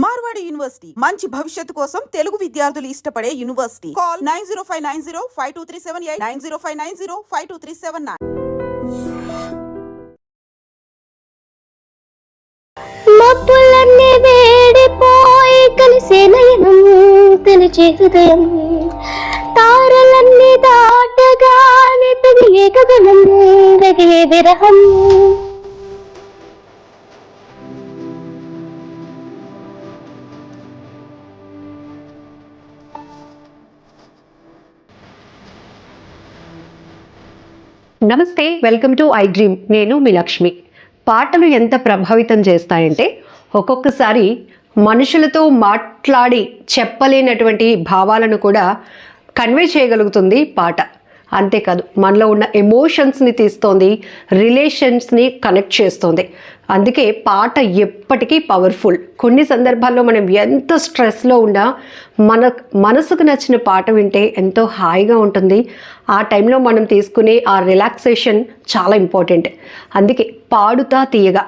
Marwadi university మంచి భవిష్యత్తు కోసం తెలుగు విద్యార్థులు ఇష్టపడే యూనివర్సిటీ. కాల్ 9059052378 9059052379. మబ్బులన్నీ వేడిపోయి కలిసే నయనం తెలిచే హృదయం, తారలన్నీ దాటగానే తగిలే గగనం రగిలే విరహం. నమస్తే, వెల్కమ్ టు ఐ డ్రీమ్. నేను మీ లక్ష్మి. పాటలు ఎంత ప్రభావితం చేస్తాయంటే ఒక్కొక్కసారి మనుషులతో మాట్లాడి చెప్పలేనటువంటి భావాలను కూడా కన్వే చేయగలుగుతుంది పాట. అంతేకాదు, మనలో ఉన్న ఎమోషన్స్ని తీస్తోంది, రిలేషన్స్ని కనెక్ట్ చేస్తుంది. అందుకే పాట ఎప్పటికీ పవర్ఫుల్. కొన్ని సందర్భాల్లో మనం ఎంత స్ట్రెస్లో ఉన్నా మన మనసుకు నచ్చిన పాట వింటే ఎంతో హాయిగా ఉంటుంది. ఆ టైంలో మనం తీసుకునే ఆ రిలాక్సేషన్ చాలా ఇంపార్టెంట్. అందుకే పాడుతా తీయగా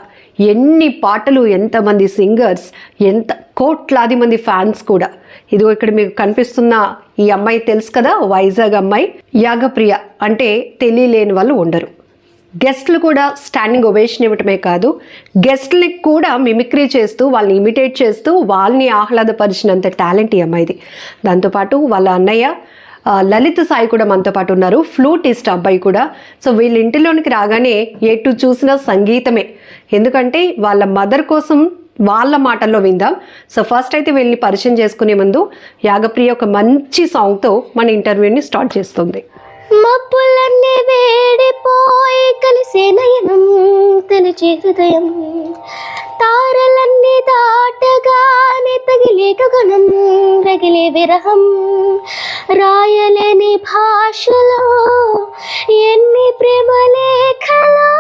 ఎన్ని పాటలు, ఎంతమంది సింగర్స్, ఎంత కోట్లాది మంది ఫ్యాన్స్ కూడా. ఇదిగో ఇక్కడ మీకు కనిపిస్తున్న ఈ అమ్మాయి తెలుసు కదా, వైజాగ్ అమ్మాయి యాగప్రియ. అంటే తెలియలేని వాళ్ళు ఉండరు. గెస్ట్లు కూడా స్టాండింగ్ ఓవేషన్ ఇవ్వటమే కాదు, గెస్ట్ని కూడా మిమిక్రీ చేస్తూ, వాళ్ళని ఇమిటేట్ చేస్తూ, వాళ్ళని ఆహ్లాదపరిచినంత టాలెంట్ ఈ అమ్మాయిది. దాంతోపాటు వాళ్ళ అన్నయ్య లలిత్ సాయి కూడా మనతో పాటు ఉన్నారు, ఫ్లూటిస్ట్ అబ్బాయి కూడా. సో వీళ్ళ ఇంటిలోనికి రాగానే ఎటు చూసినా సంగీతమే. ఎందుకంటే వాళ్ళ మదర్ కోసం వాళ్ళ మాటల్లో విందాం. సో ఫస్ట్ అయితే వీళ్ళని పరిచయం చేసుకునే ముందు యాగప్రియ ఒక మంచి సాంగ్తో మన ఇంటర్వ్యూని స్టార్ట్ చేస్తుంది. మబ్బులన్నీ వేడిపోయి కలిసే నయనం తెలిచే హృదయం, తారలన్నీ దాటగానే తగిలే గగనం రగిలే విరహం. రాయలేని భాషలో ఎన్ని ప్రేమ లేఖలో,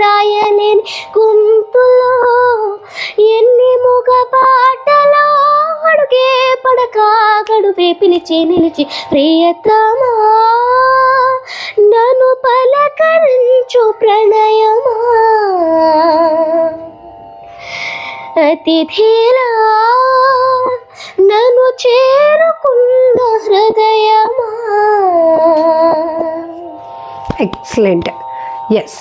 రాయలేని గుంపులో ఎన్ని మూగ పాటలో, అడుగే పడక గడువే పిలిచి నిలిచి ప్రియతమా నన్ను పలకరించు ప్రణయమా, అతిథిలా నన్ను చేరుకున్న హృదయమా. ఎక్సలెంట్. ఎస్,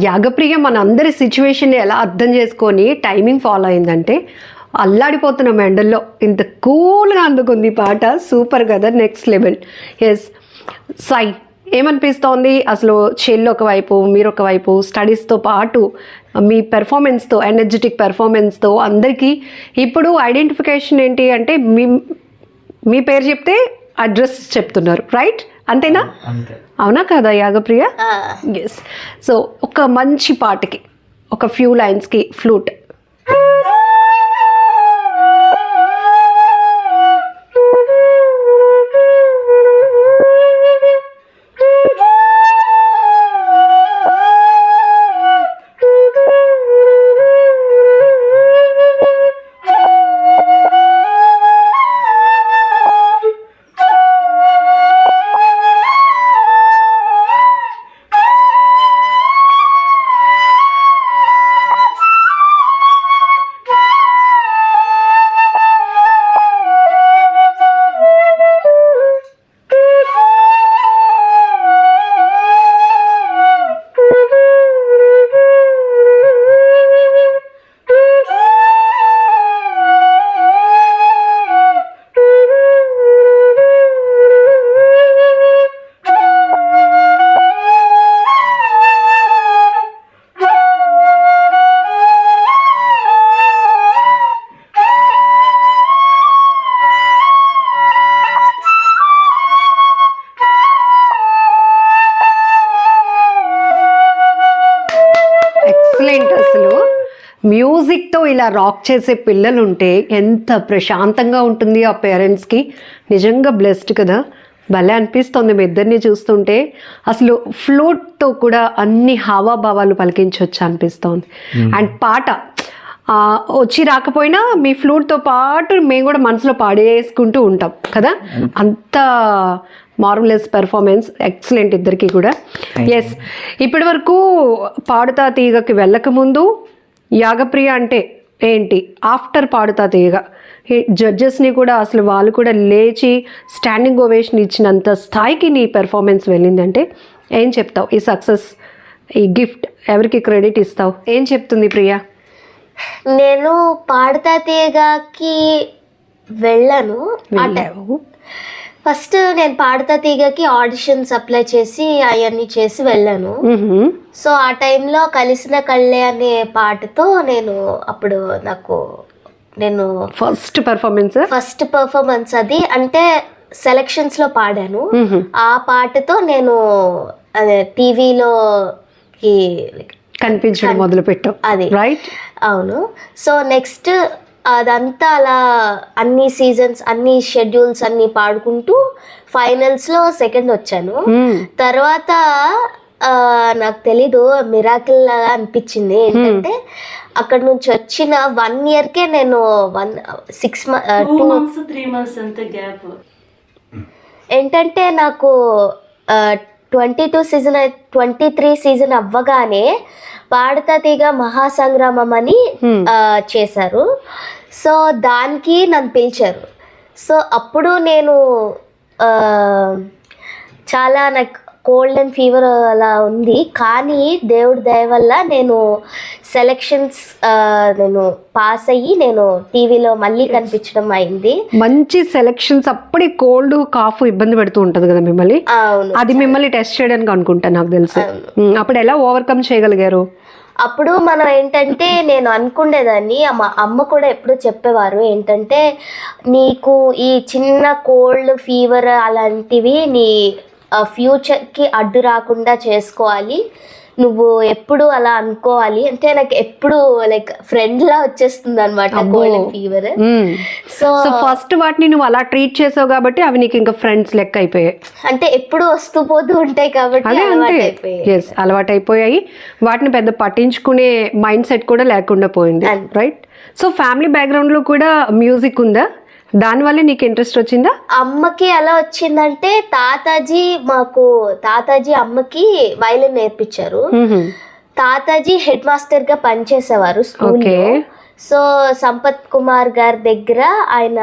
యాగప్రియ మన అందరి సిచ్యువేషన్ని ఎలా అర్థం చేసుకొని టైమింగ్ ఫాలో అయిందంటే అల్లాడిపోతున్నాం ఎండల్లో. ఇంత కూల్గా అందుకుంది పాట. సూపర్ కదా, నెక్స్ట్ లెవెల్. ఎస్ సాయి, ఏమనిపిస్తోంది అసలు? చెల్లి ఒకవైపు, మీరు ఒకవైపు, స్టడీస్తో పాటు మీ పెర్ఫార్మెన్స్తో, ఎనర్జెటిక్ పెర్ఫార్మెన్స్తో అందరికీ ఇప్పుడు ఐడెంటిఫికేషన్ ఏంటి అంటే మీ పేరు చెప్తే అడ్రస్ చెప్తున్నారు, రైట్? అంతేనా? అవునా కదా యాగప్రియ? ఎస్. సో ఒక మంచి పాటకి ఒక ఫ్యూ లైన్స్కి ఫ్లూట్. ఎక్సలెంట్. అసలు మ్యూజిక్తో ఇలా రాక్ చేసే పిల్లలు ఉంటే ఎంత ప్రశాంతంగా ఉంటుంది ఆ పేరెంట్స్కి. నిజంగా బ్లెస్డ్ కదా. భలే అనిపిస్తుంది మీ ఇద్దరిని చూస్తుంటే. అసలు ఫ్లూట్తో కూడా అన్ని హావాభావాలు పలికించవచ్చు అనిపిస్తోంది. అండ్ పాట వచ్చి రాకపోయినా మీ ఫ్లూట్తో పాటు మేము కూడా మనసులో పాడేసుకుంటూ ఉంటాం కదా. అంత మార్వలెస్ పెర్ఫార్మెన్స్, ఎక్సలెంట్ ఇద్దరికి కూడా. ఎస్, ఇప్పటి వరకు పాడుతా తీగకి వెళ్ళకముందు యాగప్రియ అంటే ఏంటి ఆఫ్టర్ పాడుతా తీయగా జడ్జెస్ని కూడా అసలు వాళ్ళు కూడా లేచి స్టాండింగ్ ఓవేషన్ ఇచ్చినంత స్థాయికి నీ పెర్ఫార్మెన్స్ వెళ్ళిందంటే ఏం చెప్తావు? ఈ సక్సెస్, ఈ గిఫ్ట్ ఎవరికి క్రెడిట్ ఇస్తావు? ఏం చెప్తుంది ప్రియా? నేను పాడతా తీయగాకి వెళ్ళాను. ఫస్ట్ నేను పాడతా తీగకి ఆడిషన్స్ అప్లై చేసి అవన్నీ చేసి వెళ్ళాను. సో ఆ టైంలో కలిసిన కళ్ళే అనే పాటతో నేను అప్పుడు నేను ఫస్ట్ పర్ఫార్మెన్స్ అది అంటే సెలక్షన్స్ లో పాడాను. ఆ పాటతో నేను అదే టీవీలో కనిపించడం మొదలు పెట్టావు. అది రైట్? అవును. సో నెక్స్ట్ అదంతా అలా అన్ని సీజన్స్ అన్ని షెడ్యూల్స్ అన్ని పాడుకుంటూ ఫైనల్స్ లో సెకండ్ వచ్చాను. తర్వాత నాకు తెలీదు, మిరాకిల్ లాగా అనిపించింది. ఏంటంటే అక్కడ నుంచి వచ్చిన 1 yearకే నేను 2 months 3 months అంతే గ్యాప్. ఏంటంటే నాకు 22 సీజన్ 23 సీజన్ అవ్వగానే పాడతా తీగ మహాసంగ్రామం అని చేశారు. సో దానికి నన్ను పిలిచారు. సో అప్పుడు నేను చాలా నాకు కోల్డ్ అండ్ ఫీవర్ అలా ఉంది, కానీ దేవుడి దయ వల్ల నేను సెలక్షన్స్ నేను పాస్ అయ్యి నేను టీవీలో మళ్ళీ కనిపించడం అయింది. మంచి సెలక్షన్స్. అప్పుడే కోల్డ్ కాఫ్ ఇబ్బంది పెడుతూ ఉంటది కదా మిమ్మల్ని. అవును, అది మిమ్మల్ని టెస్ట్ చేయడానికి అనుకుంటా నాకు తెలుసు. అప్పుడు ఎలా ఓవర్కమ్ చేయగలిగారు? అప్పుడు మనం ఏంటంటే నేను అనుకునేదాన్ని, అమ్మ కూడా ఎప్పుడూ చెప్పేవారు ఏంటంటే నీకు ఈ చిన్న కోల్డ్ ఫీవర్ అలాంటివి నీ ఫ్యూచర్కి అడ్డు రాకుండా చేసుకోవాలి, నువ్వు ఎప్పుడు అలా అనుకోవాలి అంటే నాకు ఎప్పుడు లైక్ ఫ్రెండ్ లా వచ్చేస్తుంది అనమాట కోల్డ్ ఫీవర్. సో ఫస్ట్ వాటిని నువ్వు అలా ట్రీట్ చేసావు కాబట్టి అవి నీకు ఇంకా ఫ్రెండ్స్ లెక్క అయిపోయాయి. అంటే ఎప్పుడు వస్తూ పోతూ ఉంటాయి కాబట్టి అలవాటు అయిపోయాయి. వాటిని పెద్ద పట్టించుకునే మైండ్ సెట్ కూడా లేకుండా పోయింది. రైట్? సో ఫ్యామిలీ బ్యాక్గ్రౌండ్ లో కూడా మ్యూజిక్ ఉందా? దానివల్ల నీకు ఇంట్రెస్ట్ వచ్చిందా? అమ్మకి ఎలా వచ్చిందంటే తాతాజీ అమ్మకి వైలిన్ నేర్పించారు. తాతాజీ హెడ్ మాస్టర్ గా పనిచేసేవారు స్కూల్లో. సో సంపత్ కుమార్ గారి దగ్గర ఆయన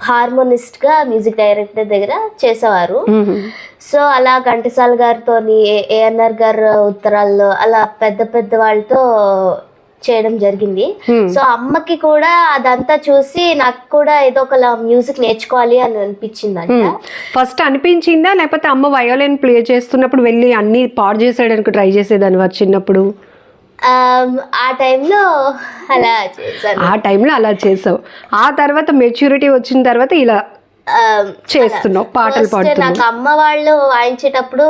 హార్మోనిస్ట్ గా మ్యూజిక్ డైరెక్టర్ దగ్గర చేసేవారు. సో అలా ఘంటసాల గారితో ఏఎన్ఆర్ గారు ఉత్తరాల్లో అలా పెద్ద పెద్ద వాళ్ళతో చేయడం జరిగింది. సో అమ్మకి కూడా అదంతా చూసి నాకు కూడా ఏదో ఒక మ్యూజిక్ నేర్చుకోవాలి అని అనిపించిందంట. ఫస్ట్ అనిపించిందా, లేకపోతే అమ్మ వయోలిన్ ప్లే చేస్తున్నప్పుడు వెళ్ళి అన్ని పాడు చేసేయడానికి ట్రై చేసేదాని చిన్నప్పుడు? ఆ టైంలో అలా చేశాను. ఆ టైంలో అలా చేసావు. ఆ తర్వాత మెచ్యూరిటీ వచ్చిన తర్వాత ఇలా చేస్తున్నావు, పాటలు పాడుతున్నావు. నాకు అమ్మ వాళ్ళు వాయించేటప్పుడు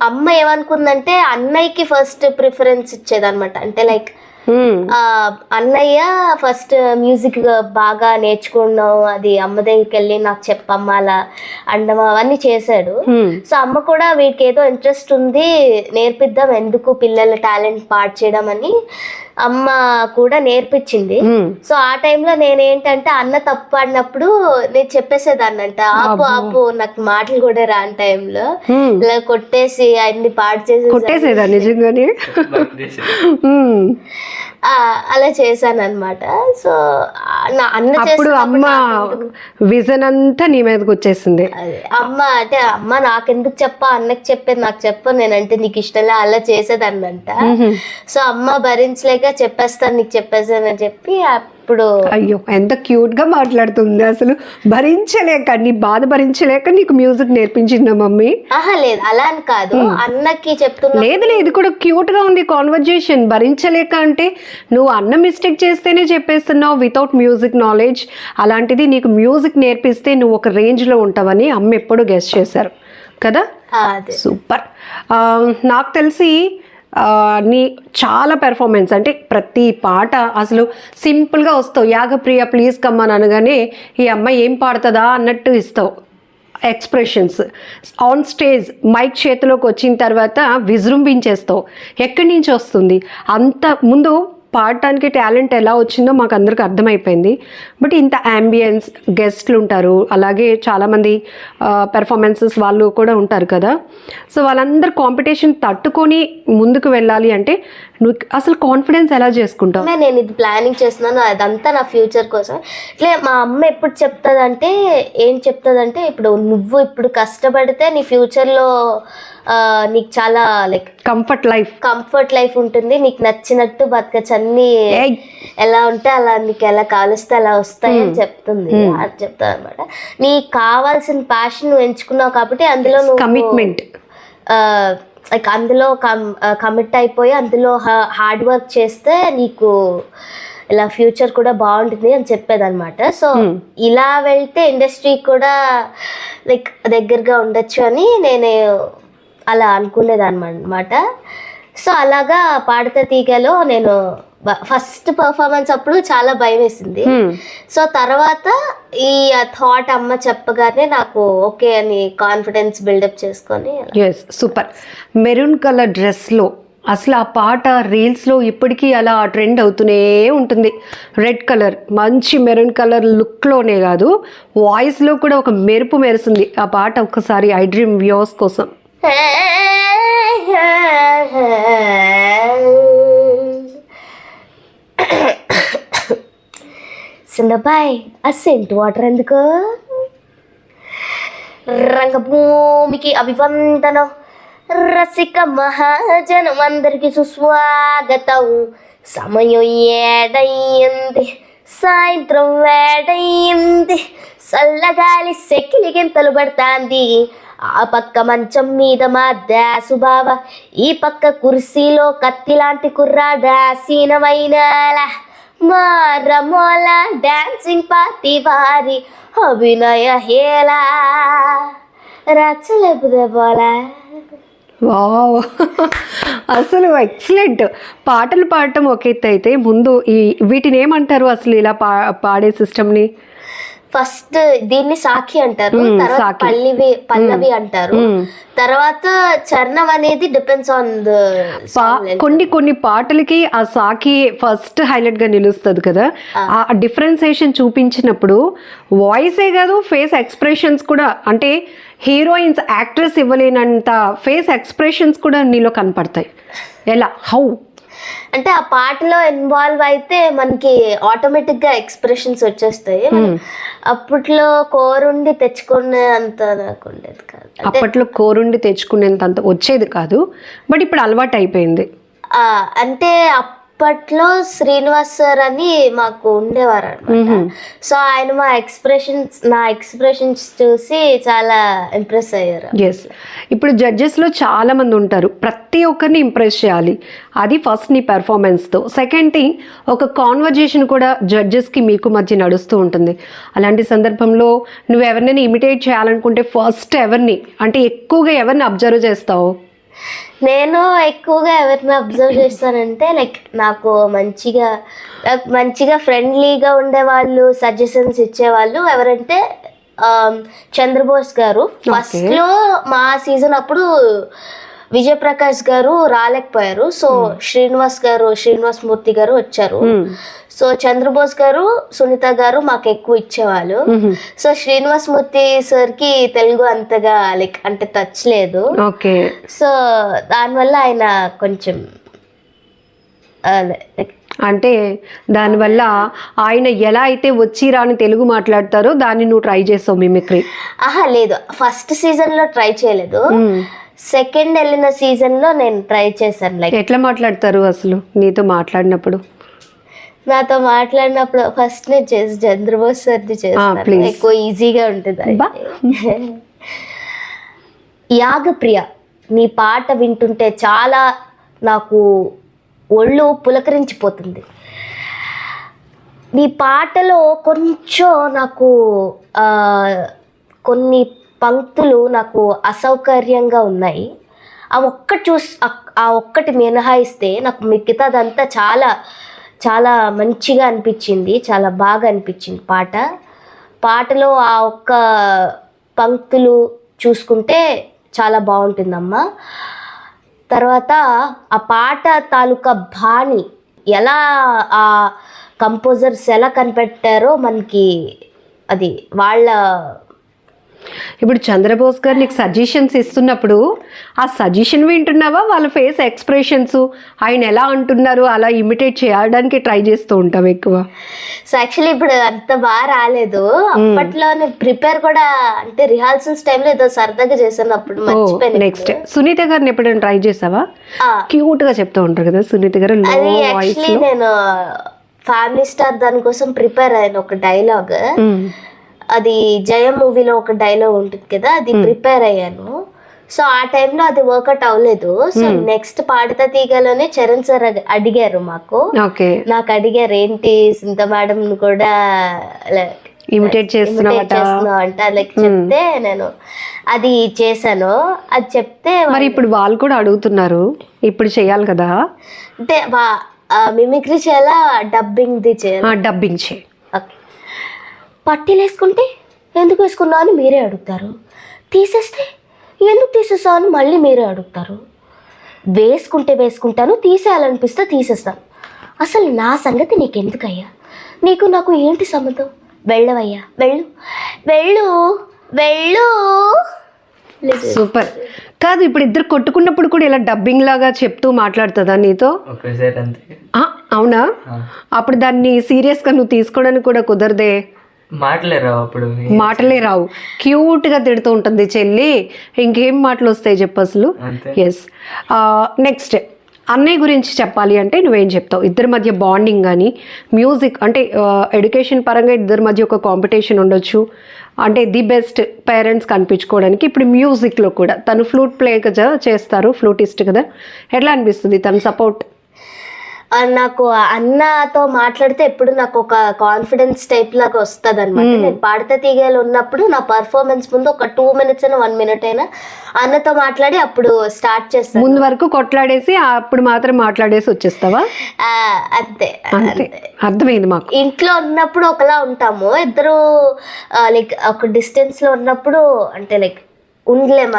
అమ్మ ఏమనుకుందంటే అన్నయ్యకి ఫస్ట్ ప్రిఫరెన్స్ ఇచ్చేదన్నమాట. అంటే లైక్ అన్నయ్య ఫస్ట్ మ్యూజిక్ బాగా నేర్చుకున్నావు, అది అమ్మ దగ్గరికి వెళ్ళి నాకు చెప్పమ్మ అలా అండం అవన్నీ చేశాడు. సో అమ్మ కూడా వీటికి ఏదో ఇంట్రెస్ట్ ఉంది, నేర్పిద్దాం, ఎందుకు పిల్లల టాలెంట్ పాడు చేయడం అని అమ్మ కూడా నేర్పించింది. సో ఆ టైంలో నేనేంటంటే అన్న తప్పు పాడినప్పుడు నేను చెప్పేసేదాన్నంట, ఆపు నాకు మాటలు కూడా రాని టైంలో ఇలా కొట్టేసి అన్ని పాడు చేసేదా నిజంగానే అలా చేశాను అనమాట. సో అప్పుడు అమ్మ విజన్ అంతా నీ మీదకి వచ్చేసింది. అమ్మ అంటే అమ్మ నాకెందుకు చెప్పా, అన్నకి చెప్పేది నాకు చెప్ప, నేనంటే నీకు ఇష్టంలే అలా చేసేదాన్నంట. సో అమ్మ భరించలేక చెప్పేస్తాను నీకు చెప్పేసానని చెప్పి అప్పుడు అయ్యో ఎంత క్యూట్ గా మాట్లాడుతుంది. అసలు భరించలేక, నీ బాధ భరించలేక నీకు మ్యూజిక్ నేర్పించిందా మమ్మీ? లేదు అలా అని కాదు, అన్నకి చెప్తున్నా. లేదు ఇది కూడా క్యూట్ గా ఉంది కాన్వర్జేషన్. భరించలేక అంటే నువ్వు అన్న మిస్టేక్ చేస్తేనే చెప్పేస్తున్నావు వితౌట్ మ్యూజిక్ నాలెడ్జ్. అలాంటిది నీకు మ్యూజిక్ నేర్పిస్తే నువ్వు ఒక రేంజ్ లో ఉంటావని అమ్మ ఎప్పుడు గెస్ చేశారు కదా. సూపర్. నాకు తెలిసి నీ చాలా పెర్ఫార్మెన్స్ అంటే ప్రతి పాట అసలు సింపుల్గా వస్తావు. యాగప్రియ ప్లీజ్ కమ్ అని అనగానే ఈ అమ్మాయి ఏం పాడుతుందా అన్నట్టు ఇస్తావు ఎక్స్ప్రెషన్స్. ఆన్ స్టేజ్ మైక్ చేతిలోకి వచ్చిన తర్వాత విజృంభించేస్తావు. ఎక్కడి నుంచి వస్తుంది అంత? ముందు పాడటానికి టాలెంట్ ఎలా వచ్చిందో మాకు అందరికి అర్థమైపోయింది. బట్ ఇంత అంబియన్స్, గెస్ట్లు ఉంటారు, అలాగే చాలామంది పెర్ఫార్మెన్సెస్ వాళ్ళు కూడా ఉంటారు కదా. సో వాళ్ళందరూ కాంపిటీషన్ తట్టుకొని ముందుకు వెళ్ళాలి అంటే నువ్వు అసలు కాన్ఫిడెన్స్ ఎలా చేసుకుంటావు? నేను ఇది ప్లానింగ్ చేస్తున్నాను, అదంతా నా ఫ్యూచర్ కోసం. ఇట్లే మా అమ్మ ఎప్పుడు చెప్తుందంటే, ఏం చెప్తుందంటే, ఇప్పుడు నువ్వు ఇప్పుడు కష్టపడితే నీ ఫ్యూచర్లో నీకు చాలా లైక్ కంఫర్ట్ లైఫ్ ఉంటుంది, నీకు నచ్చినట్టు బతకచ్చు, అన్ని ఎలా ఉంటే అలా, నీకు ఎలా కాలుస్తే అలా వస్తాయి అని చెప్తుంది. అది చెప్తాను అనమాట. నీకు కావాల్సిన ప్యాషన్ నువ్వు ఎంచుకున్నావు కాబట్టి అందులో నువ్వు కమిట్మెంట్ లైక్ అందులో కమిట్ అయిపోయి అందులో హార్డ్ వర్క్ చేస్తే నీకు ఇలా ఫ్యూచర్ కూడా బాగుంటుంది అని చెప్పేదన్నమాట. సో ఇలా వెళ్తే ఇండస్ట్రీ కూడా లైక్ దగ్గరగా ఉండొచ్చు అని నేను అలా అనుకునేదన్నమాట. సో అలాగా పాడతా తీగలో నేను ఫస్ట్ పర్ఫార్మెన్స్ అప్పుడు చాలా భయం వేసింది. సో తర్వాత ఈ థాట్ అమ్మ చెప్పగానే నాకు ఓకే అని కాన్ఫిడెన్స్ బిల్డప్ చేసుకొని. సూపర్. మెరూన్ కలర్ డ్రెస్లో అసలు ఆ పాట రీల్స్లో ఇప్పటికీ అలా ట్రెండ్ అవుతూనే ఉంటుంది. రెడ్ కలర్, మంచి మెరూన్ కలర్ లుక్లోనే కాదు, వాయిస్లో కూడా ఒక మెరుపు మెరుస్తుంది ఆ పాట. ఒక్కసారి ఐ డ్రీమ్ వ్యూస్ కోసం. చిన్నబాయ్ ఆ సెంట్ వాటర్ ఎందుకు? రంగభూమికి అభివందనం, రసిక మహాజనం అందరికి సుస్వాగతం. సమయం ఏడయ్యింది, సాయంత్రం వేడయ్యింది, చల్లగాలి సెకిలి గింతలు పడతాంది. ఆ పక్క మంచం మీద మా దాసు బావ, ఈ పక్క కుర్సీలో కత్తి లాంటి కుర్రాడా సీనమైన మా రమోల డాన్సింగ్ పార్టీ వారి అభినయ హేలా రచ్చలేపుదే పోలా. వావ్, అసలు ఎక్సలెంట్. పాటలు పాడటం ఒక ఎత్తు అయితే, ముందు ఈ వీటిని ఏమంటారు అసలు ఇలా పాడే సిస్టమ్ని? ఫస్ట్ దీన్ని సాఖి అంటారు, తర్వాత పల్లవి అంటారు, తర్వాత చరణం అనేది డిపెండ్స్ ఆన్ కొన్ని పాటలకి ఆ సాఖి ఫస్ట్ హైలైట్ గా నిలుస్తుంది కదా. ఆ డిఫరెన్సియేషన్ చూపించినప్పుడు వాయిసే కాదు, ఫేస్ ఎక్స్ప్రెషన్స్ కూడా, అంటే హీరోయిన్స్ యాక్ట్రెస్ ఇవ్వలేనంత ఫేస్ ఎక్స్ప్రెషన్స్ కూడా నీలో కనపడతాయి. ఎలా, హౌ అంటే ఆ పాటలో ఇన్వాల్వ్ అయితే మనకి ఆటోమేటిక్ గా ఎక్స్ప్రెషన్స్ వచ్చేస్తాయి. అప్పట్లో కోరుండి తెచ్చుకునే అంత నాకు ఉండేది కాదు. అప్పట్లో కోరుండి తెచ్చుకునేంత వచ్చేది కాదు, బట్ ఇప్పుడు అలవాటు అయిపోయింది. అంటే అప్పట్లో శ్రీనివాస్ సార్ అని మాకు ఉండేవారు అనమాట. సో ఆయన నా ఎక్స్ప్రెషన్స్ చూసి చాలా ఇంప్రెస్ అయ్యారు. ఎస్, ఇప్పుడు జడ్జెస్లో చాలా మంది ఉంటారు, ప్రతి ఒక్కరిని ఇంప్రెస్ చేయాలి. అది ఫస్ట్ నీ పెర్ఫార్మెన్స్తో. సెకండ్ థింగ్, ఒక కాన్వర్జేషన్ కూడా జడ్జెస్కి మీకు మధ్య నడుస్తూ ఉంటుంది. అలాంటి సందర్భంలో నువ్వు ఎవరినైనా ఇమిటేట్ చేయాలనుకుంటే ఫస్ట్ ఎవరిని, అంటే ఎక్కువగా ఎవరిని అబ్జర్వ్ చేస్తావు? నేను ఎక్కువగా ఎవరిని అబ్జర్వ్ చేస్తానంటే లైక్ నాకు మంచిగా ఫ్రెండ్లీగా ఉండేవాళ్ళు, సజెషన్స్ ఇచ్చేవాళ్ళు ఎవరంటే చంద్రబోస్ గారు. ఫస్ట్ లో మా సీజన్ అప్పుడు విజయప్రకాష్ గారు రాలేకపోయారు. సో శ్రీనివాస్ మూర్తి గారు వచ్చారు. సో చంద్రబోస్ గారు, సునీత గారు మాకు ఎక్కువ ఇచ్చేవాళ్ళు. సో శ్రీనివాస్ మూర్తి సార్ కి తెలుగు అంతగా లైక్ అంటే టచ్ లేదు. సో దానివల్ల ఆయన కొంచెం అంటే దానివల్ల ఆయన ఎలా అయితే వచ్చి రాని తెలుగు మాట్లాడతారో దాన్ని నువ్వు ట్రై చేస్తావు మిమిక్రీ? లేదు, ఫస్ట్ సీజన్ లో ట్రై చేయలేదు. సెకండ్ వెళ్ళిన సీజన్ లో నేను ట్రై చేశాను. లైక్ ఎట్లా మాట్లాడతారు అసలు నీతో మాట్లాడినప్పుడు? నాతో మాట్లాడినప్పుడు ఫస్ట్ నేను చంద్రబోస్ సార్ది చేస్తాను, ఎక్కువ ఈజీగా ఉంటుంది. యాగప్రియ, నీ పాట వింటుంటే చాలా నాకు ఒళ్ళు పులకరించిపోతుంది. నీ పాటలో కొంచెం నాకు కొన్ని పంక్తులు నాకు అసౌకర్యంగా ఉన్నాయి. ఆ ఒక్కటి మినహాయిస్తే నాకు మిగతాదంతా చాలా చాలా మంచిగా అనిపించింది, చాలా బాగా అనిపించింది. పాటలో ఆ ఒక్క పంక్తులు చూసుకుంటే చాలా బాగుంటుందమ్మా. తర్వాత ఆ పాట తాలూకా బాణి ఎలా ఆ కంపోజర్స్ ఎలా కనిపెట్టారో మనకి అది వాళ్ళ. ఇప్పుడు చంద్రబోస్ గారు నీకు సజెషన్స్ ఇస్తున్నప్పుడు ఆ సజెషన్ వింటున్నావా, వాళ్ళ ఫేస్ ఎక్స్ప్రెషన్స్ ఆయన ఎలా అంటున్నారు అలా ఇమిటేట్ చేయడానికి ట్రై చేస్తూ ఉంటావు ఎక్కువ? సో యాక్చువల్లీ ఇప్పుడు అంత బాగా రాలేదు. అప్పట్లో నేను ప్రిపేర్ కూడా అంటే రిహార్సల్స్ టైంలో ఏదో సరదాగా చేశాను, అప్పుడు మర్చిపోయాను. నెక్స్ట్ సునీత గారిని ఎప్పుడైనా ట్రై చేసావా? క్యూట్ గా చెప్తూ ఉంటారు కదా సునీత గారు. అది యాక్చువల్లీ నేను ఫ్యామిలీ స్టార్ దానికోసం ప్రిపేర్ అయ్యాను. ఒక డైలాగ్, అది జయ మూవీలో ఒక డైలాగ్ ఉంటుంది కదా, అది ప్రిపేర్ అయ్యాను. సో ఆ టైంలో అది వర్కౌట్ అవ్వలేదు. సో నెక్స్ట్ పాడతా తీగలోనే చరణ్ సార్ అడిగారు నాకు అడిగారు ఏంటి సింత మేడం కూడా ఇమిటేట్ చేస్తున్నావు అంట లైక్ చెప్తే నేను అది చేశాను. అది చెప్తే మరి ఇప్పుడు వాళ్ళు కూడా అడుగుతున్నారు ఇప్పుడు చేయాలి కదా, అంటే మిమిక్రీ చేయాలా డబ్బింగ్ది చేయాలి? డబ్బింగ్ చేయి. పట్టీలు వేసుకుంటే ఎందుకు వేసుకున్నావు అని మీరే అడుగుతారు, తీసేస్తే ఎందుకు తీసేస్తావు అని మళ్ళీ మీరే అడుగుతారు. వేసుకుంటే వేసుకుంటాను, తీసేయాలనిపిస్తే తీసేస్తాను. అసలు నా సంగతి నీకెందుకయ్యా, నీకు నాకు ఏంటి సంబంధం? వెళ్ళవయ్యా, వెళ్ళు వెళ్ళు వెళ్ళు. సూపర్. కాదు ఇప్పుడు ఇద్దరు కొట్టుకున్నప్పుడు కూడా ఇలా డబ్బింగ్ లాగా చెప్తూ మాట్లాడుతుందా నీతో? అవునా? అప్పుడు దాన్ని సీరియస్ గా నువ్వు తీసుకోవడానికి కూడా కుదరదే, మాటలే రావు. క్యూట్ గా తిడుతూ ఉంటుంది చెల్లి, ఇంకేం మాటలు వస్తాయి చెప్పు అసలు. ఎస్. నెక్స్ట్ అన్నయ్య గురించి చెప్పాలి అంటే నువ్వేం చెప్తావు? ఇద్దరి మధ్య బాండింగ్ కానీ మ్యూజిక్ అంటే ఎడ్యుకేషన్ పరంగా ఇద్దరి మధ్య ఒక కాంపిటీషన్ ఉండొచ్చు, అంటే ది బెస్ట్ పేరెంట్స్ కనిపించుకోవడానికి. ఇప్పుడు మ్యూజిక్లో కూడా తను ఫ్లూట్ ప్లే కదా చేస్తారు, ఫ్లూటిస్ట్ కదా, ఎట్లా అనిపిస్తుంది తన సపోర్ట్? నాకు అన్నతో మాట్లాడితే ఎప్పుడు నాకు ఒక కాన్ఫిడెన్స్ టైప్ లాగా వస్తుంది అనమాట. నేను పాడతా తీగలు ఉన్నప్పుడు నా పర్ఫార్మెన్స్ ముందు ఒక 2 minutes అయినా 1 minute అయినా అన్నతో మాట్లాడి అప్పుడు స్టార్ట్ చేస్తాను. ముందు వరకు కొట్లాడేసి అప్పుడు మాత్రం మాట్లాడేసి వచ్చేస్తావా? అంతే. అర్థమైంది. మాకు ఇంట్లో ఉన్నప్పుడు ఒకలా ఉంటాము, ఇద్దరు లైక్ ఒక డిస్టెన్స్ లో ఉన్నప్పుడు అంటే లైక్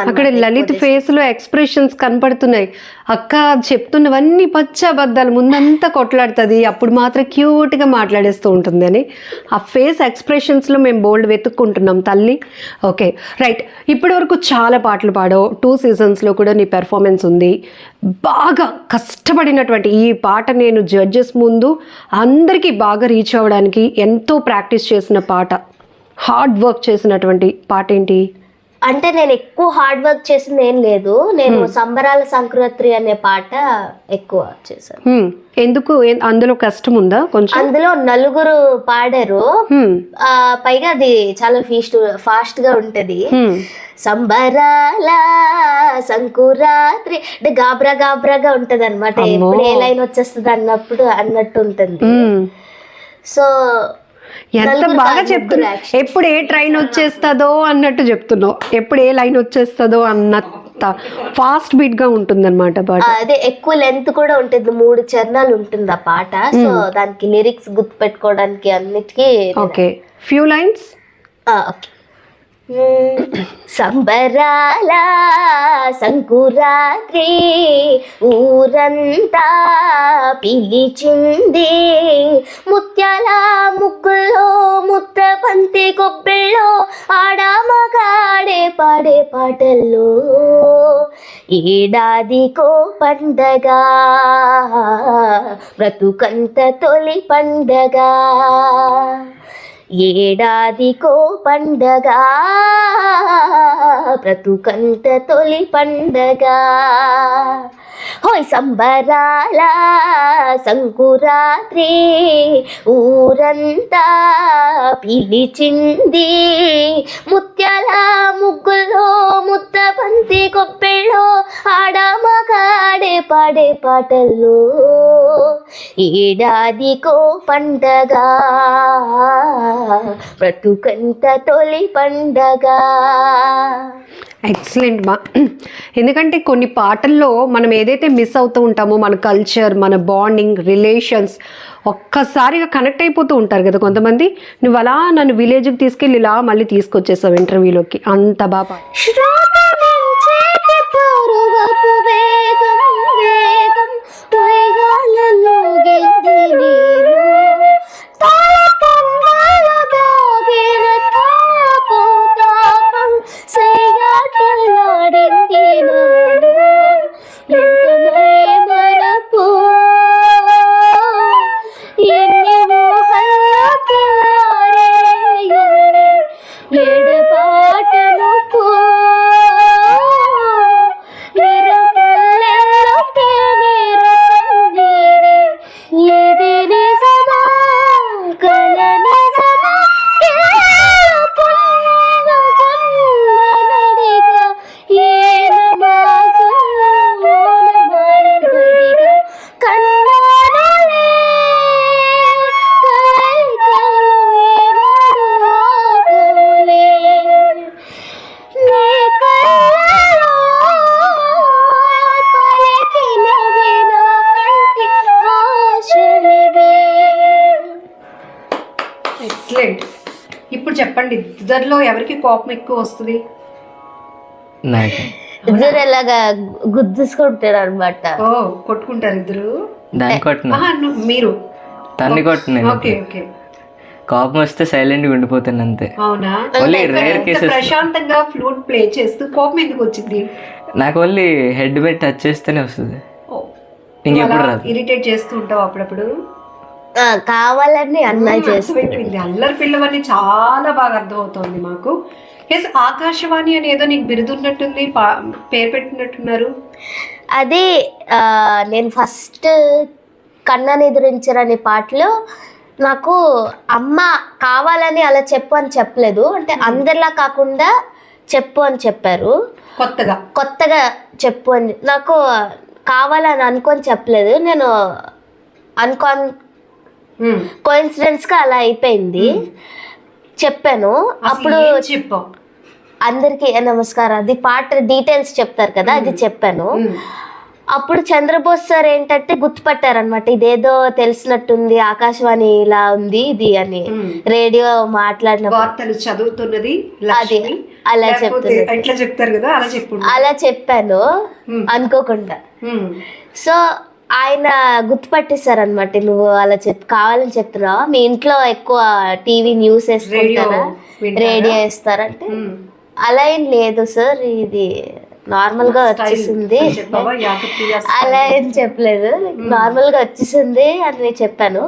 అక్కడ లలిత్ ఫేస్ లో ఎక్స్ప్రెషన్స్ కనపడుతున్నాయి. అక్క చెప్తున్నవన్నీ పచ్చబద్దాలు, ముందంతా కొట్లాడుతుంది, అప్పుడు మాత్రం క్యూట్ గా మాట్లాడేస్తూ ఉంటుంది అని ఆ ఫేస్ ఎక్స్ప్రెషన్స్ లో మేము బోల్డ్ వెతుక్కుంటున్నాం తల్లి. Okay right. ఇప్పటి వరకు చాలా పాటలు పాడావు, 2 seasons లో కూడా నీ పెర్ఫార్మెన్స్ ఉంది. బాగా కష్టపడినటువంటి ఈ పాట నేను జడ్జెస్ ముందు అందరికీ బాగా రీచ్ అవ్వడానికి ఎంతో ప్రాక్టీస్ చేసిన పాట, హార్డ్ వర్క్ చేసినటువంటి పాట ఏంటి? అంటే నేను ఎక్కువ హార్డ్ వర్క్ చేసింది ఏం లేదు, నేను సంబరాల సంక్రాంతి అనే పాట ఎక్కువ చేశాను. ఎందుకు? అందులో కష్టం ఉందా కొంచెం? అందులో 4 పాడారు, పైగా అది చాలా ఫాస్ట్ గా ఉంటది. సంబరాల సంకురాత్రి అంటే గాబ్రా గాబ్రాగా ఉంటది అనమాట, ఎప్పుడు ఏ లైన్ వచ్చేస్తుంది అన్నట్టు ఉంటుంది. సో ఎంత బాగా చెప్తున్నా, ఎప్పుడు ఏ ట్రైన్ వచ్చేస్తుందో అన్నట్టు చెప్తున్నావు, ఎప్పుడు ఏ లైన్ వచ్చేస్తుందో అన్నంత ఫాస్ట్ బీట్ గా ఉంటుంది అనమాట పాట. అదే ఎక్కువ లెంత్ కూడా ఉంటుంది, 3 చరణాలు ఉంటుంది ఆ పాట. సో దానికి లిరిక్స్ గుర్తు పెట్టుకోవడానికి అన్నిటికీ. Okay, few lines. ఓకే. సంబరాల సంకురాత్రి ఊరంతా పిలిచింది, ముత్యాల ముగ్గుల్లో ముత్త బంతి కొబ్బెళ్ళో ఆడమగాడే పాడే పాటల్లో ఏడాదికో పండగ బ్రతుకంత తొలి పండగ, ఏడాదికో పండగ బ్రతుకంత తొలి పండగ. హోయ్ సంబరాల సంకురాత్రి ఊరంతా పిలిచింది, ముత్యాల ముగ్గుల్లో ముత్త బంతి కొబ్బెళ్ళో ఆడమగాడే పాడే పాటల్లో ఏడాదికో పండగ బ్రతుకంత తొలి పండగ. ఎక్సలెంట్ మా. ఎందుకంటే కొన్ని పాటల్లో మనం ఏదైతే మిస్ అవుతూ ఉంటామో మన కల్చర్, మన బాండింగ్, రిలేషన్స్ ఒక్కసారిగా కనెక్ట్ అయిపోతూ ఉంటారు కదా కొంతమంది. నువ్వు అలా నన్ను విలేజ్కి తీసుకెళ్ళి ఇలా మళ్ళీ తీసుకొచ్చేసావు ఇంటర్వ్యూలోకి, అంత బాగా. ఎక్సలెంట్. ఇప్పుడు చెప్పండి, ఇద్దరిలో ఎవరికి కోపం ఎక్కువ వస్తుంది? నాకు ఇద్దరు ఎలాగా గుద్దుసుకుంటాడు అనమాట. ఓ, కొట్టుకుంటారు ఇద్దరు? దాన్ని కొట్టిన మీరు తన్ని కొట్టిన ఓకే ఓకే. కోపం వస్తే సైలెంట్గా ఉండిపోతాను అంతే. అవునా? ఓన్లీ రేర్ ఇంత కేసెస్. ప్రశాంతంగా ఫ్లూట్ ప్లే చేస్తూ కోపం ఎందుకు వచ్చింది? నాకు ఓన్లీ హెడ్ మీద టచ్ చేస్తేనే వస్తుంది, ఇంకెప్పుడు రాదు. ఇరిటేట్ చేస్తూ ఉంటావు అప్పుడప్పుడు? కావాలని అన్నయ్య చేస్తాడు. అర్థమైపోయింది, అల్లరి పిల్లవని చాలా బాగా అర్థమవుతోంది మాకు. ఎస్, ఆకాశవాణి అని ఏదో నీకు బిరుదున్నట్టుంది, పేరు పెట్టినట్టున్నారు. అది నేను ఫస్ట్ కన్నాని ఎదురించరనే పాటలో నాకు అమ్మ కావాలని అలా చెప్పు అని చెప్పలేదు, అంటే అందరిలా కాకుండా చెప్పు అని చెప్పారు. కొత్తగా చెప్పు అని నాకు కావాలని అనుకొని చెప్పలేదు, నేను కోఇన్సిడెన్స్ గా అలా అయిపోయింది. చెప్పాను. అప్పుడు అందరికి నమస్కారం, అది పాట డీటెయిల్స్ చెప్తారు కదా, అది చెప్పాను. అప్పుడు చంద్రబోస్ సార్ ఏంటంటే గుర్తుపట్టారనమాట, ఇదేదో తెలిసినట్టుంది, ఆకాశవాణి ఇలా ఉంది ఇది అని. రేడియో మాట్లాడినప్పుడు చదువుతున్నది అది అలా చెప్తారు కదా, అలా చెప్పాను అనుకోకుండా. సో ఆయన గుర్తుపట్టేశారనమాట, నువ్వు అలా కావాలని చెప్తున్నావా, మీ ఇంట్లో ఎక్కువ టీవీ న్యూస్ వేసుకుంటారా, రేడియో వేస్తారంటే అలా ఏం లేదు సార్, ఇది నార్మల్ గా వచ్చేసింది, అలా ఏం చెప్పలేదు, నార్మల్ గా వచ్చేసింది అని చెప్పాను.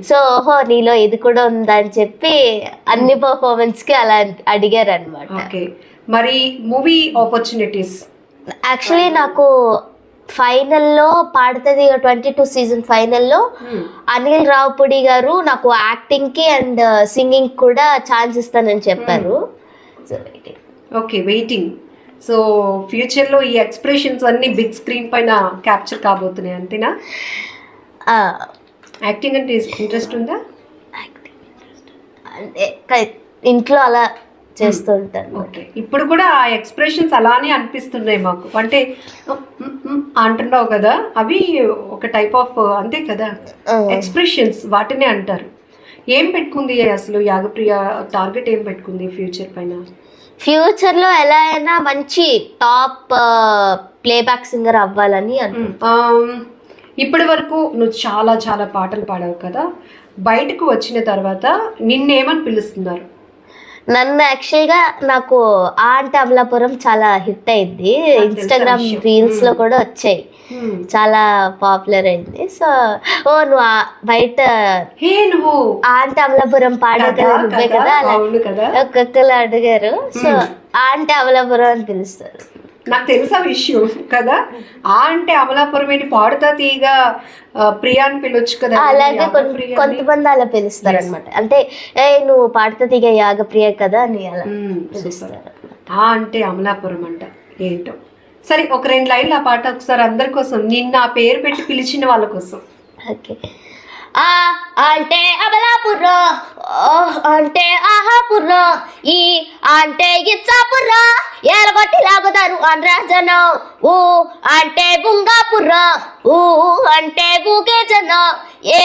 సో ఓహో నీలో ఇది కూడా ఉందా అని చెప్పి అన్ని పర్ఫార్మెన్స్ కి అలా అడిగారు అనమాట. మరి మూవీ ఆపర్చునిటీస్ యాక్చువల్లీ నాకు ఫైనల్లో పాడుతుంది 22 సీజన్ ఫైనల్లో అనిల్ రావుపూడి గారు నాకు యాక్టింగ్ కి అండ్ సింగింగ్ కూడా ఛాన్స్ ఇస్తానని చెప్పారు. Okay, waiting. సో ఫ్యూచర్లో ఈ ఎక్స్ప్రెషన్స్ అన్ని బిగ్ స్క్రీన్ పైన క్యాప్చర్ కాబోతున్నాయి అంతేనా? యాక్టింగ్ అంటే ఇంట్రెస్ట్ ఉందా? ఇంట్లో అలా చేస్తుంటాను. ఓకే, ఇప్పుడు కూడా ఆ ఎక్స్ప్రెషన్స్ అలానే అనిపిస్తున్నాయి మాకు, అంటే అంటున్నావు కదా, అవి ఒక టైప్ ఆఫ్ అంతే కదా ఎక్స్ప్రెషన్స్, వాటినే అంటారు. ఏం పెట్టుకుంది అసలు యాగప్రియ, టార్గెట్ ఏం పెట్టుకుంది ఫ్యూచర్ పైన? ఫ్యూచర్లో ఎలా అయినా మంచి టాప్ ప్లేబ్యాక్ సింగర్ అవ్వాలని ఇప్పటి వరకు నువ్వు చాలా చాలా పాటలు పాడావు కదా, బయటకు వచ్చిన తర్వాత నిన్నేమని పిలుస్తున్నారు? నన్ను యాక్చువల్గా నాకు అంటే అమలాపురం చాలా హిట్ అయింది, ఇన్స్టాగ్రామ్ రీల్స్ లో కూడా వచ్చాయి, చాలా పాపులర్ అయింది. సో ఓ నువ్వు బయట నువ్వు అంటే అమలాపురం పాడే నువ్వే కదా ఒక్కొక్కరు అడిగారు. సో అంటే అమలాపురం అని పిలుస్తారు. నాకు తెలుసా విషయం కదా, అంటే అమలాపురం ఏంటి పాడుతా తీగా ప్రియా అని పిలవచ్చు కదా. అలాగే కొంతమంది అలా పిలుస్తారు అనమాట, అంటే నువ్వు పాడుతా తీగ యాగప్రియ కదా అని అలా పిలుస్తారు. అంటే అమలాపురం అంట ఏంటో. సరే, ఒక 2 లైన్లు ఆ పాట ఒకసారి అందరి కోసం, నిన్న ఆ పేరు పెట్టి పిలిచిన వాళ్ళ కోసం. ఓకే. అంటే అమలాపురం, అంటే ఆహాపురం, ఈ అంటే ఇచ్చాపురం, ఎలగొట్టి లాగుతారు అనరాజనం, ఊ అంటే బుంగాపురం, ఊ అంటే బూగేజనం, ఏ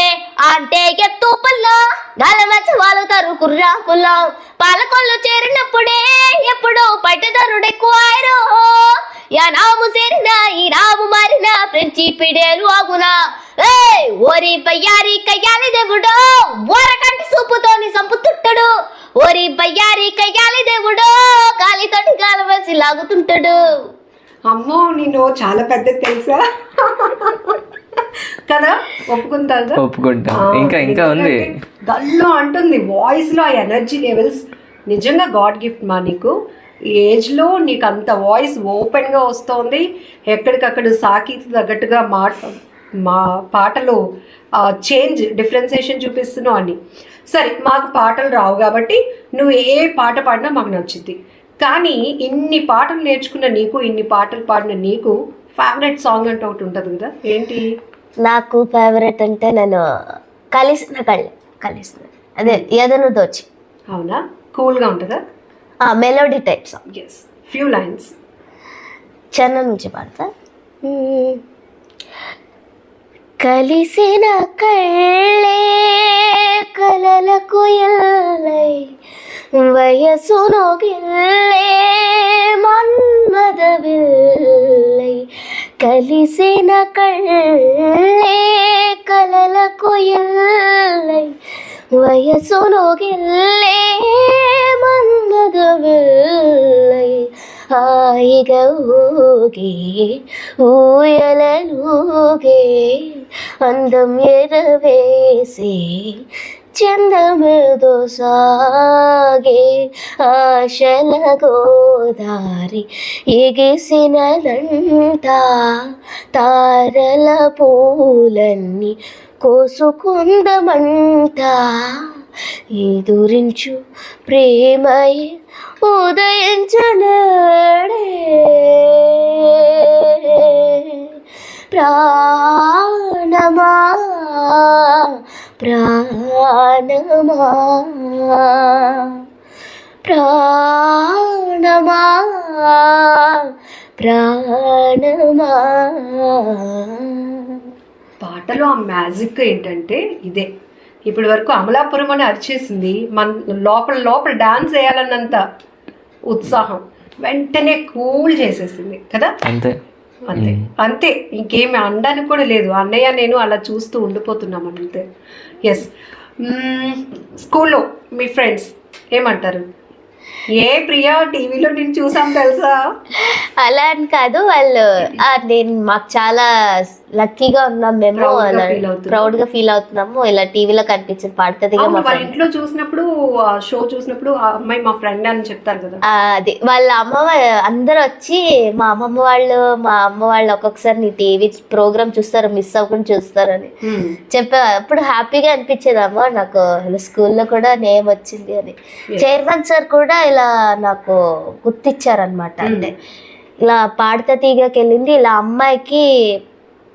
అంటే ఎత్తు పుల్లం, నలమచ్చ వాలుతారు కుర్రా పుల్లం, పాలకొల్లు చేరినప్పుడే ఎప్పుడో పట్టదారుడు ఎక్కువారు, యా నాము చేరిన ఈ నాము మారిన ఫ్రెంచి పిడేలు ఆగునా, ఓరి బయ్యారి కయ్యాలి దేవుడు ఓరకంటి సూపుతోని సంపుతుంటాడు, ఓరి బయ్యారి కయ్యాలి దేవుడు గాలితోటి గాలవేసి లాగుతుంటాడు. అమ్మో, నేను చాలా పెద్ద తెలుసా కదా, ఒప్పుకుంటా. ఇంకా ఇంకా ఉంది, గల్లో అంటుంది వాయిస్ లో ఆ ఎనర్జీ లెవెల్స్ నిజంగా గాడ్ గిఫ్ట్ మా నీకు. ఏజ్లో నీకు అంత వాయిస్ ఓపెన్గా వస్తుంది, ఎక్కడికక్కడ సాకి తగ్గట్టుగా మా పాటలు చేంజ్ డిఫరెన్సియేషన్ చూపిస్తున్నావు అని. సరే, మాకు పాటలు రావు కాబట్టి నువ్వు ఏ పాట పాడినా మాకు నచ్చుద్ది, కానీ ఇన్ని పాటలు నేర్చుకున్న నీకు, ఇన్ని పాటలు పాడిన నీకు ఫేవరెట్ సాంగ్ అంటే ఒకటి ఉంటుంది కదా, ఏంటి? నాకు ఫేవరెట్ అంటే నేను కలిసిన అదే ఏదైనా దోచి. అవునా? కూల్గా ఉంటుందా? Melody type song. Yes, few lines చెన్న నుంచి పాడతా. కలిసిన కళ్ళే కలలకు ఎల్లై వయసును గిల్లే మన్మద విల్లై కలిసిన కళ్ళే కలలకు ఎల్లై వయసును గిల్లే మన్మద విల్లై హాయిగా ఊగే ఊయలూగే అందం ఎరవేసి చందమృదు సాగే ఆశల గోదారి ఎగిసినదంట తారల పూలన్నీ కోసుకుందమంట ఎదురించు ప్రేమయే ఉదయించనాడే ప్రాణమా ప్రాణమా ప్రాణమా ప్రాణమా. పాటలో ఆ మ్యాజిక్ ఏంటంటే ఇదే. ఇప్పటి వరకు అమలాపురం అని అరిచేసింది, మన లోపల లోపల డాన్స్ వేయాలన్నంత ఉత్సాహం వెంటనే కూల్ చేసేసింది కదా. అంతే అంతే అంతే, ఇంకేమి అనడానికి కూడా లేదు. అన్నయ్య నేను అలా చూస్తూ ఉండిపోతున్నాం అంతే. ఎస్. స్కూల్లో మీ ఫ్రెండ్స్ ఏమంటారు? ఏ ప్రియా టీవీలో నేను చూసాం తెలుసా అలా అని కాదు, వాళ్ళు నేను మాకు చాలా లక్కీగా ఉన్నాం మేము, ప్రౌడ్ గా ఫీల్ అవుతున్నాము ఇలా టీవీలో కనిపించింది పాడుతుంది. వాళ్ళ ఇంట్లో చూసినప్పుడు షో చూసినప్పుడు ఆ అమ్మాయి మా ఫ్రెండ్ అని చెప్తారు కదా. అది వాళ్ళ అమ్మ అందరూ వచ్చి మా అమ్మ వాళ్ళు ఒక్కొక్కసారి నీ టీవీ ప్రోగ్రామ్ చూస్తారు, మిస్ అవ్వకుండా చూస్తారని చెప్పా. అప్పుడు హ్యాపీగా అనిపించేది అమ్మ నాకు స్కూల్లో కూడా నేమ్ వచ్చింది అని. చైర్మన్ సార్ కూడా ఇలా నాకు గుర్తిచ్చారనమాట. అంటే ఇలా పాడతా తీగకి వెళ్ళింది, ఇలా అమ్మాయికి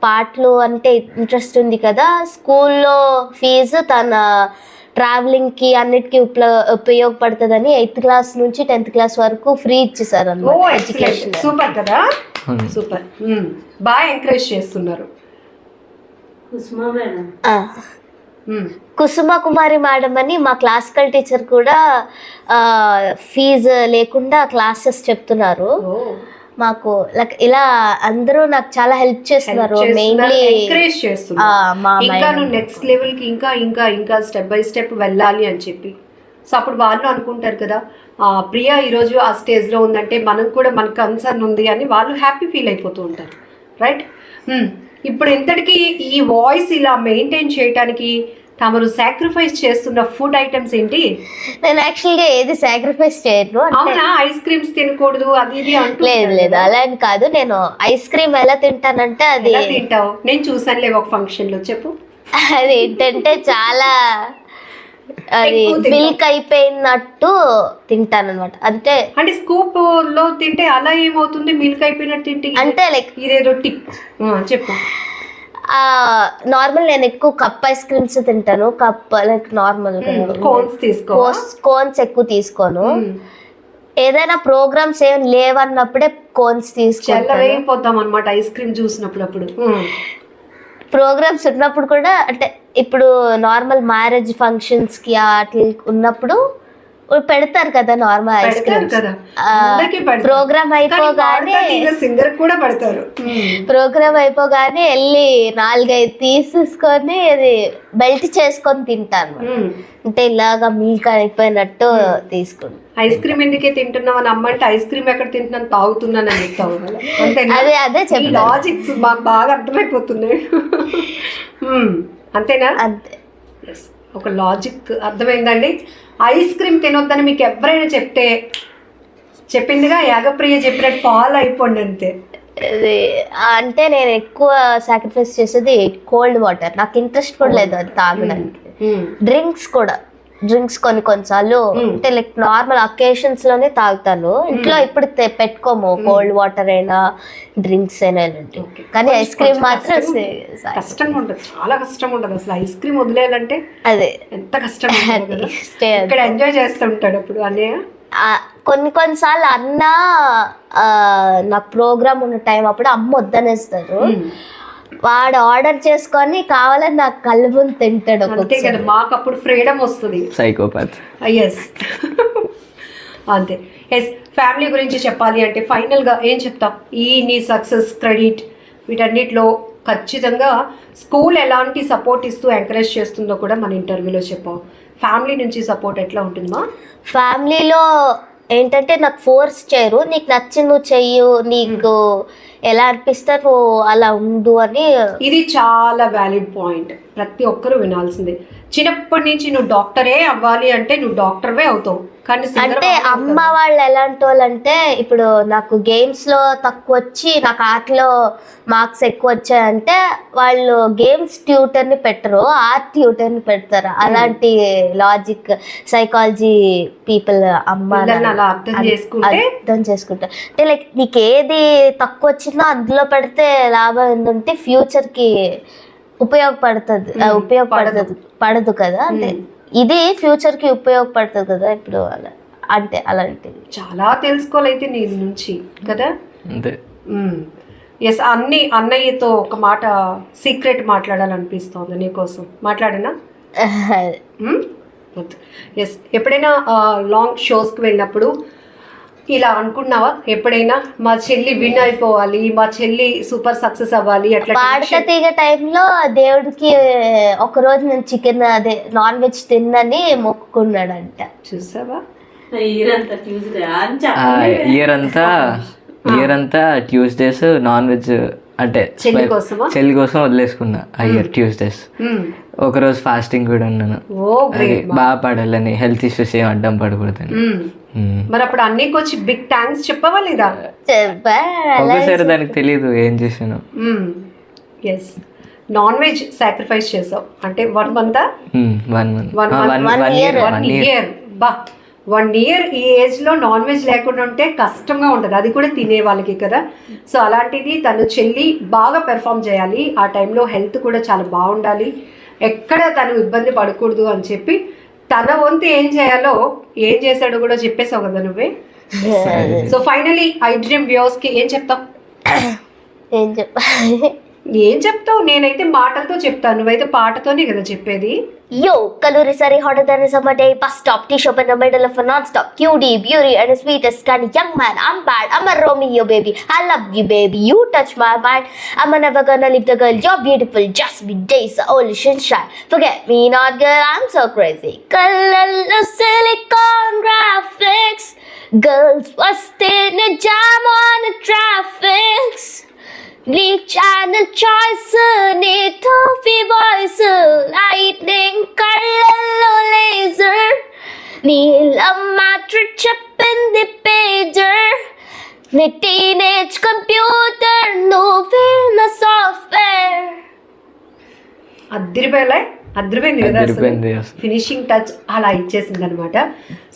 పాటలు అంటే ఇంట్రెస్ట్ ఉంది కదా, స్కూల్లో ఫీజు తన ట్రావెలింగ్కి అన్నిటికీ ఉపయోగపడుతుందని 8th క్లాస్ నుంచి 10th క్లాస్ వరకు ఫ్రీ ఇచ్చేసారు అన్నమాట ఎడ్యుకేషన్. సూపర్ కదా, సూపర్. బాగా ఎంకరేజ్ చేస్తున్నారు. కుసుమ కుమారి మేడం అని మా క్లాసికల్ టీచర్ కూడా ఫీజు లేకుండా క్లాసెస్ చెప్తున్నారు మాకు. ఇలా అందరూ నాకు చాలా హెల్ప్ చేస్తున్నారు. మెయిన్లీ ఎంకరేజ్ చేస్తున్నారు ఇంకా నువ్వు నెక్స్ట్ లెవెల్ కి ఇంకా ఇంకా ఇంకా స్టెప్ బై స్టెప్ వెళ్ళాలి అని చెప్పి. సో అప్పుడు వాళ్ళు అనుకుంటారు కదా ప్రియా ఈరోజు ఆ స్టేజ్ లో ఉందంటే మనం కూడా మన కన్సర్న్ ఉంది అని వాళ్ళు హ్యాపీ ఫీల్ అయిపోతూ ఉంటారు, రైట్? ఇప్పుడు ఇంతటికి ఈ వాయిస్ ఇలా మెయింటైన్ చేయడానికి తమరు సాక్రిఫైస్ చేస్తున్న ఫుడ్ ఐటమ్స్ ఏంటి? నేను యాక్చువల్గా ఏది సాక్రిఫైస్ చేయను. అవునా? ఐస్ క్రీమ్స్ తినకూడదు అది ఇది అంటూ. లేదు అలా అని కాదు, నేను ఐస్ క్రీమ్ ఎలా తింటానంటే అది తింటావు. నేను చూసానులే ఒక ఫంక్షన్ లో. చెప్పు. అది ఏంటంటే చాలా అది మిల్క్ అయిపోయినట్టు తింటాను అనమాట. అంటే స్కూప్ లో తింటే అలా ఏమవుతుంది? మిల్క్ అయిపోయినట్టు తింటే అంటే లైక్ ఇదేదో టిప్ చెప్పు. నార్మల్ నేను ఎక్కువ కప్ ఐస్ క్రీమ్స్ తింటాను. కప్ లైక్ నార్మల్ కోన్స్ ఎక్కువ తీసుకోను. ఏదైనా ప్రోగ్రామ్స్ ఏం లేవన్నప్పుడే కోన్స్ తీసుకుంటాం అన్నమాట ఐస్ క్రీమ్ చూసినప్పుడు. అప్పుడు ప్రోగ్రామ్స్ ఉన్నప్పుడు కూడా అంటే ఇప్పుడు నార్మల్ మ్యారేజ్ ఫంక్షన్స్ కి అట్లా ఉన్నప్పుడు పెడతారు కదా నార్మల్ ఐస్ క్రీమ్స్. ప్రోగ్రామ్ అయిపోగానే వెళ్ళి 4-5 తీసేసుకొని అది బెల్ట్ చేసుకొని తింటాను. అంటే ఇలాగా మిల్క్ అయిపోయినట్టు తీసుకుంటాను. ఐస్ క్రీమ్ ఎందుకే తింటున్నావు అని అమ్మంటే ఐస్ క్రీమ్ ఎక్కడ తింటున్నాను తాగుతున్నాను అని చెప్తావు. అదే చెప్పి లాజిక్స్ మాకు బాగా అర్థమైపోతున్నాయి. అంతేనా? అంతే. ఒక లాజిక్ అర్థమైందండి. ఐస్ క్రీమ్ తినొద్దని మీకు ఎవరైనా చెప్పిందిగా యాగప్రియ చెప్పినట్టు ఫాలో అయిపోండి అంతే. అంటే నేను ఎక్కువ సాక్రిఫైస్ చేసేది కోల్డ్ వాటర్. నాకు ఇంట్రెస్ట్ కూడా లేదు అది తాగడానికి. డ్రింక్స్ కొన్నిసార్లు అంటే లైక్ నార్మల్ అకేషన్స్ లోనే తాగుతాను. ఇంట్లో ఇప్పుడు పెట్టుకోము కోల్డ్ వాటర్ అయినా డ్రింక్స్ అయినా. కానీ ఐస్ క్రీమ్ మాత్రం కష్టంగా ఉంటుంది, చాలా కష్టంగా ఉంటుంది అసలు. ఐస్ క్రీమ్ వదిలేయాలంటే అదే ఎంత కష్టం. ఇక్కడ ఎంజాయ్ చేస్తుంటాడు అప్పుడు అన్నయ్య. కొన్నిసార్లు అన్న నాకు ప్రోగ్రామ్ ఉన్న టైం అప్పుడు అమ్మ వద్దనేస్తారు. వాడు ఆర్డర్ చేసుకొని కావాలని నాకు కళ్ళు ముందు తింటాడు అంతే కదా, మాకు అప్పుడు ఫ్రీడమ్ వస్తుంది. సైకోపాత్. ఎస్ అంతే. ఎస్, ఫ్యామిలీ గురించి చెప్పాలి అంటే ఫైనల్గా ఏం చెప్తాం? ఈ నీ సక్సెస్ క్రెడిట్ వీటన్నిటిలో ఖచ్చితంగా స్కూల్ ఎలాంటి సపోర్ట్ ఇస్తూ ఎంకరేజ్ చేస్తుందో కూడా మన ఇంటర్వ్యూలో చెప్పాం. ఫ్యామిలీ నుంచి సపోర్ట్ ఎట్లా ఉంటుందమ్మా? ఫ్యామిలీలో ఏంటంటే నాకు ఫోర్స్ చేయరు, నీకు నచ్చి నువ్వు చెయ్యు, నీకు ఎలా అనిపిస్తే నువ్వు అలా ఉండు అని. ఇది చాలా వ్యాలిడ్ పాయింట్, ప్రతి ఒక్కరూ వినాల్సిందే. చిన్నప్పటి నుంచి నువ్వు డాక్టరే అవ్వాలి అంటే నువ్వు డాక్టర్వే అవుతావు. కానీ అంటే అమ్మ వాళ్ళు ఎలాంటి వాళ్ళు అంటే, ఇప్పుడు నాకు గేమ్స్ లో తక్కువ వచ్చి నాకు ఆర్ట్లో మార్క్స్ ఎక్కువ వచ్చాయంటే వాళ్ళు గేమ్స్ ట్యూటర్ ని పెట్టరు, ఆర్ట్ ట్యూటర్ ని పెడతారు. అలాంటి లాజిక్ సైకాలజీ పీపుల్ అమ్మ అలా అర్థం చేసుకుంటా. అంటే లైక్ నీకు ఏది తక్కువ వచ్చిందో అందులో పెడితే లాభం ఏంటంటే ఫ్యూచర్ కి పడదు కదా. అంటే ఇది ఫ్యూచర్ కి ఉపయోగపడుతుంది కదా ఇప్పుడు. అలా అంటే అలాంటివి చాలా తెలుసుకోవాలైతే నీ నుంచి కదా. అంతే. ఎస్, అన్నయ్యతో ఒక మాట సీక్రెట్ మాట్లాడాలనిపిస్తోంది నీకోసం, మాట్లాడనా? ఎస్, ఎప్పుడైనా లాంగ్ షోస్కి వెళ్ళినప్పుడు ఇలా అనుకున్నావా ఎప్పుడైనా, మా చెల్లి విన్ అయిపోవాలి, మా చెల్లి సూపర్ సక్సెస్ అవ్వాలి అట్లా? పాడక తీగ టైంలో దేవుడికి ఒక రోజు నేను చికెన్ అదే నాన్ వెజ్ తిన్నని మొక్కుకున్నాడంట. చూసావా? ఇయర్ అంతా ట్యూస్డేస్ నాన్ వెజ్ అంటే చెల్లి కోసం వదిలేసుకున్నా. ఆ ఇయర్ ట్యూస్డేస్ ఒకరోజు ఫాస్టింగ్ కూడా ఉన్నాను. బాగా పడాలని, హెల్త్ ఇష్యూస్ ఏం అడ్డం పడకూడదని. మరి అప్పుడు అన్నికి వచ్చి బిగ్ థ్యాంక్స్ చెప్పవా లేదా? ఒకసారి దానికి తెలీదు ఏం చేసాను. ఎస్, నాన్ వెజ్ సాక్రిఫైస్ చేసావు అంటే 1 month 1 year. బా 1 year ఈ ఏజ్ లో నాన్ వెజ్ లేకుండా ఉంటే కష్టంగా ఉంటుంది, అది కూడా తినే వాళ్ళకి కదా. సో అలాంటిది తను చెల్లి బాగా పెర్ఫామ్ చేయాలి, ఆ టైంలో హెల్త్ కూడా చాలా బాగుండాలి, ఎక్కడ తను ఇబ్బంది పడకూడదు అని చెప్పి తన వంతు ఏం చేయాలో ఏం చేశాడో కూడా చెప్పేసావు కదా నువ్వే. So finally I dream viewers కి ఏం చెప్తావు? ఏం చెప్తావు? నేనైతే మాటలతో చెప్తాను, నువ్వైతే పాటతోనే కదా చెప్పేది. Yo, Kaluri Sari hotter than a summer day. Bus stop, tea shop in the middle of a non-stop cutie, beauty and the sweetest kind of young man. I'm bad, I'm a Romeo baby. I love you baby, you touch my mind. I'm never gonna leave the girl, you're beautiful. Just be days, only sunshine. Forget me not girl, I'm so crazy. Kalala silicone graphics. Girls was in a jam on the traffics. నీ channel choice, నీ toffee voice, lighting కళ్ళల్లో laser, నీ love matric చెప్పింది pager, నీ teenage computer, నువ్వే నా software. అదిరిపోయింది కదా, ఫినిషింగ్ టచ్ అలా ఇచ్చేసింది అనమాట.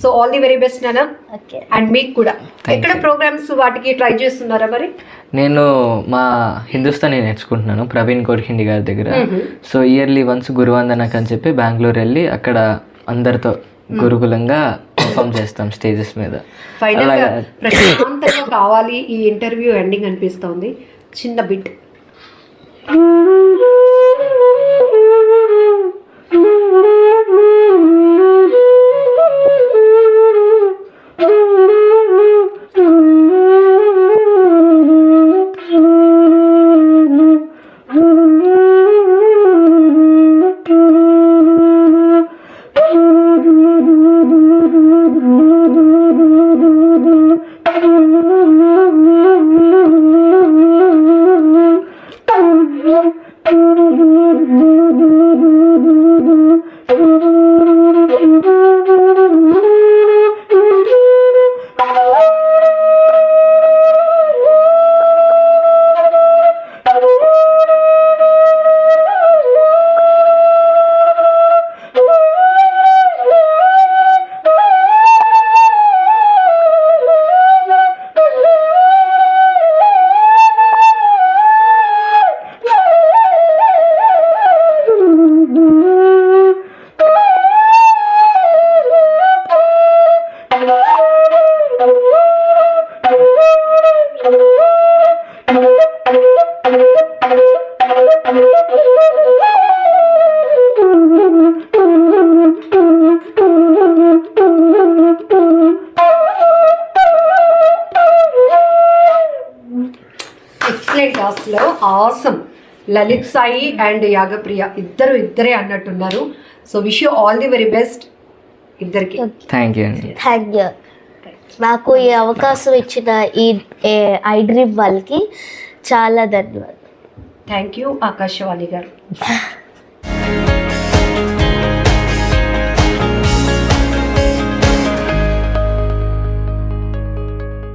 So all the very best నాన్న. అండ్ మీకు కూడా ఎక్కడ ప్రోగ్రామ్స్ వాటికి ట్రై చేస్తున్నారా? మరి నేను మా హిందుస్థానీ నేర్చుకుంటున్నాను ప్రవీణ్ కోర్హిండి గారి దగ్గర. సో ఇయర్లీ వన్స్ గురువందనకు అని చెప్పి బెంగళూరు వెళ్ళి అక్కడ అందరితో గురుకులంగా పర్ఫామ్ చేస్తాం స్టేజెస్ మీద. ఫైనల్ గా ప్రశాంతంగా కావాలి ఈ ఇంటర్వ్యూ ఎండింగ్ అనిపిస్తోంది. చిన్న bit. Awesome. Lalit Sai and Yagapriya ఇద్దరే అన్నట్టున్నారు. So wish you all the very best ఇద్దరికి. థ్యాంక్ యూ అండి. Thank you. నాకు ఈ అవకాశం ఇచ్చిన ఈ ఐ డ్రీమ్ వాళ్ళకి చాలా ధన్యవాదాలు. థ్యాంక్ యూ ఆకాశవాణి గారు.